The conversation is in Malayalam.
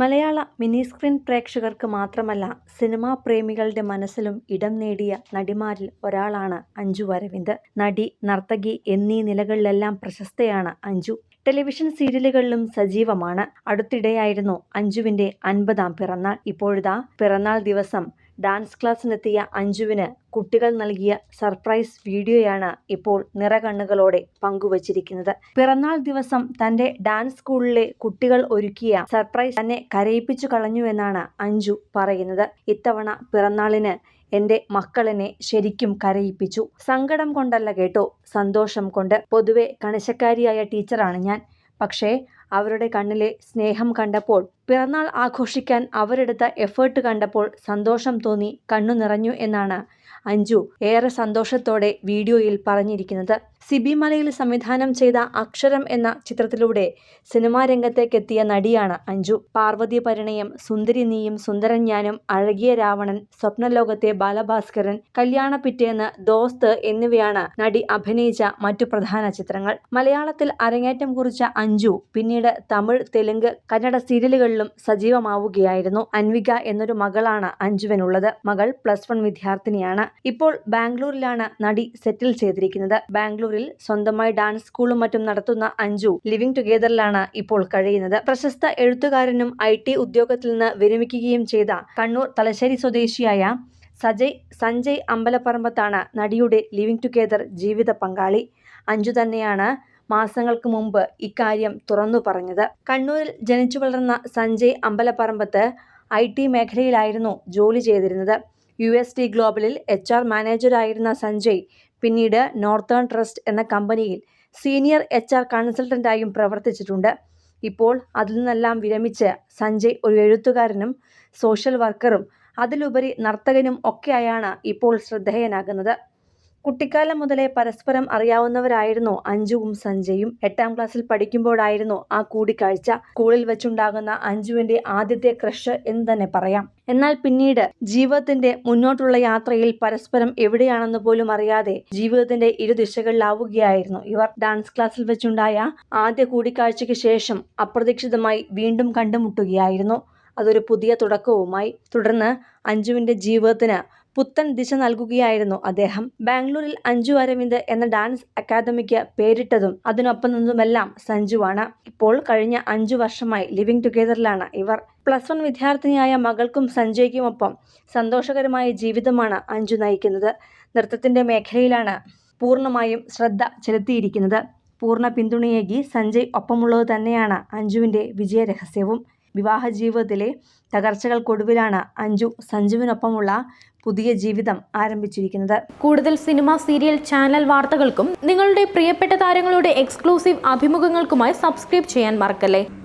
മലയാള മിനി സ്ക്രീൻ പ്രേക്ഷകർക്ക് മാത്രമല്ല സിനിമാ പ്രേമികളുടെ മനസ്സിലും ഇടം നേടിയ നടിമാരിൽ ഒരാളാണ് അഞ്ജു അരവിന്ദ്. നടി, നർത്തകി എന്നീ നിലകളിലെല്ലാം പ്രശസ്തയാണ് അഞ്ജു. ടെലിവിഷൻ സീരിയലുകളിലും സജീവമാണ്. അടുത്തിടെയായിരുന്നു അഞ്ജുവിന്റെ 50-ാം പിറന്നാൾ. ഇപ്പോഴിതാ പിറന്നാൾ ദിവസം ഡാൻസ് ക്ലാസ്സിനെത്തിയ അഞ്ജുവിന് കുട്ടികൾ നൽകിയ സർപ്രൈസ് വീഡിയോയാണ് ഇപ്പോൾ നിറകണ്ണുകളോടെ പങ്കുവച്ചിരിക്കുന്നത്. പിറന്നാൾ ദിവസം തന്റെ ഡാൻസ് സ്കൂളിലെ കുട്ടികൾ ഒരുക്കിയ സർപ്രൈസ് തന്നെ കരയിപ്പിച്ചു കളഞ്ഞുവെന്നാണ് അഞ്ജു പറയുന്നത്. ഇത്തവണ പിറന്നാളിന് എന്റെ മക്കളെന്നെ ശരിക്കും കരയിപ്പിച്ചു. സങ്കടം കൊണ്ടല്ല കേട്ടോ, സന്തോഷം കൊണ്ട്. പൊതുവെ കണിശക്കാരിയായ ടീച്ചറാണ് ഞാൻ. പക്ഷേ അവരുടെ കണ്ണിലെ സ്നേഹം കണ്ടപ്പോൾ, പിറന്നാൾ ആഘോഷിക്കാൻ അവരെടുത്ത എഫേർട്ട് കണ്ടപ്പോൾ സന്തോഷം തോന്നി, കണ്ണു നിറഞ്ഞു എന്നാണ് അഞ്ജു ഏറെ സന്തോഷത്തോടെ വീഡിയോയിൽ പറഞ്ഞിരിക്കുന്നത്. സിബി മലയിൽ സംവിധാനം ചെയ്ത അക്ഷരം എന്ന ചിത്രത്തിലൂടെ സിനിമാ രംഗത്തേക്കെത്തിയ നടിയാണ് അഞ്ജു. പാർവതി പരിണയം, സുന്ദരി നീയും സുന്ദരൻ ഞാനും, അഴകിയ രാവണൻ, സ്വപ്നലോകത്തെ ബാലഭാസ്കരൻ, കല്യാണ പിറ്റേന്ന്, ദോസ്ത് എന്നിവയാണ് നടി അഭിനയിച്ച മറ്റു പ്രധാന ചിത്രങ്ങൾ. മലയാളത്തിൽ അരങ്ങേറ്റം കുറിച്ച അഞ്ജു പിന്നീട് തമിഴ്, തെലുങ്ക്, കന്നഡ സീരിയലുകളിലും സജീവമാവുകയായിരുന്നു. അൻവിക എന്നൊരു മകളാണ് അഞ്ജുവിനുള്ളത്. മകൾ +1 വിദ്യാർത്ഥിനിയാണ്. ഇപ്പോൾ ബാംഗ്ലൂരിലാണ് നടി സെറ്റിൽ ചെയ്തിരിക്കുന്നത്. ബാംഗ്ലൂരിൽ സ്വന്തമായി ഡാൻസ് സ്കൂളും മറ്റും നടത്തുന്ന അഞ്ജു ലിവിംഗ് ടുഗെദറിലാണ് ഇപ്പോൾ കഴിയുന്നത്. പ്രശസ്ത എഴുത്തുകാരനും IT ഉദ്യോഗത്തിൽ നിന്ന് വിരമിക്കുകയും ചെയ്ത കണ്ണൂർ തലശ്ശേരി സ്വദേശിയായ സഞ്ജയ് അമ്പലപ്പറമ്പത്താണ് നടിയുടെ ലിവിംഗ് ടുഗെദർ ജീവിത പങ്കാളി. അഞ്ജു തന്നെയാണ് മാസങ്ങൾക്ക് മുമ്പ് ഇക്കാര്യം തുറന്നു പറഞ്ഞത്. കണ്ണൂരിൽ ജനിച്ചു വളർന്ന സഞ്ജയ് അമ്പലപ്പറമ്പത്ത് IT മേഖലയിലായിരുന്നു ജോലി ചെയ്തിരുന്നത്. UST ഗ്ലോബലിൽ HR മാനേജരായിരുന്ന സഞ്ജയ് പിന്നീട് നോർത്തേൺ ട്രസ്റ്റ് എന്ന കമ്പനിയിൽ സീനിയർ HR കൺസൾട്ടന്റായും പ്രവർത്തിച്ചിട്ടുണ്ട്. ഇപ്പോൾ അതിൽ നിന്നെല്ലാം വിരമിച്ച് സഞ്ജയ് ഒരു എഴുത്തുകാരനും സോഷ്യൽ വർക്കറും അതിലുപരി നർത്തകനും ഒക്കെയായാണ് ഇപ്പോൾ ശ്രദ്ധേയനാകുന്നത്. കുട്ടിക്കാലം മുതലേ പരസ്പരം അറിയാവുന്നവരായിരുന്നു അഞ്ജുവും സഞ്ജയും. 8-ാം ക്ലാസ്സിൽ പഠിക്കുമ്പോഴായിരുന്നു ആ കൂടിക്കാഴ്ച. സ്കൂളിൽ വെച്ചുണ്ടാകുന്ന അഞ്ജുവിന്റെ ആദ്യത്തെ ക്രഷ് എന്ന് തന്നെ പറയാം. എന്നാൽ പിന്നീട് ജീവിതത്തിന്റെ മുന്നോട്ടുള്ള യാത്രയിൽ പരസ്പരം എവിടെയാണെന്ന് പോലും അറിയാതെ ജീവിതത്തിന്റെ ഇരുദിശകളിലാവുകയായിരുന്നു ഇവർ. ഡാൻസ് ക്ലാസ്സിൽ വെച്ചുണ്ടായ ആദ്യ കൂടിക്കാഴ്ചയ്ക്ക് ശേഷം അപ്രതീക്ഷിതമായി വീണ്ടും കണ്ടുമുട്ടുകയായിരുന്നു. അതൊരു പുതിയ തുടക്കവുമായി. തുടർന്ന് അഞ്ജുവിന്റെ ജീവിതത്തിന് പുത്തൻ ദിശ നൽകുകയായിരുന്നു അദ്ദേഹം. ബാംഗ്ലൂരിൽ അഞ്ജു അരവിന്ദ് എന്ന ഡാൻസ് അക്കാദമിക്ക് പേരിട്ടതും അതിനൊപ്പം നിന്നുമെല്ലാം സഞ്ജുവാണ്. ഇപ്പോൾ കഴിഞ്ഞ 5 വർഷമായി ലിവിംഗ് ടുഗെദറിലാണ് ഇവർ. +1 വിദ്യാർത്ഥിനിയായ മകൾക്കും സഞ്ജയ്ക്കുമൊപ്പം സന്തോഷകരമായ ജീവിതമാണ് അഞ്ജു നയിക്കുന്നത്. നൃത്തത്തിന്റെ മേഖലയിലാണ് പൂർണ്ണമായും ശ്രദ്ധ ചെലുത്തിയിരിക്കുന്നത്. പൂർണ്ണ പിന്തുണയേകി സഞ്ജയ് ഒപ്പമുള്ളത് തന്നെയാണ് അഞ്ജുവിന്റെ വിജയരഹസ്യവും. വിവാഹ ജീവിതത്തിലെ തകർച്ചകൾക്കൊടുവിലാണ് അഞ്ജു സഞ്ജുവിനൊപ്പമുള്ള പുതിയ ജീവിതം ആരംഭിച്ചിരിക്കുന്നത്. കൂടുതൽ സിനിമ, സീരിയൽ, ചാനൽ വാർത്തകൾക്കും നിങ്ങളുടെ പ്രിയപ്പെട്ട താരങ്ങളുടെ എക്സ്ക്ലൂസീവ് അഭിമുഖങ്ങൾക്കുമായി സബ്സ്ക്രൈബ് ചെയ്യാൻ മറക്കല്ലേ.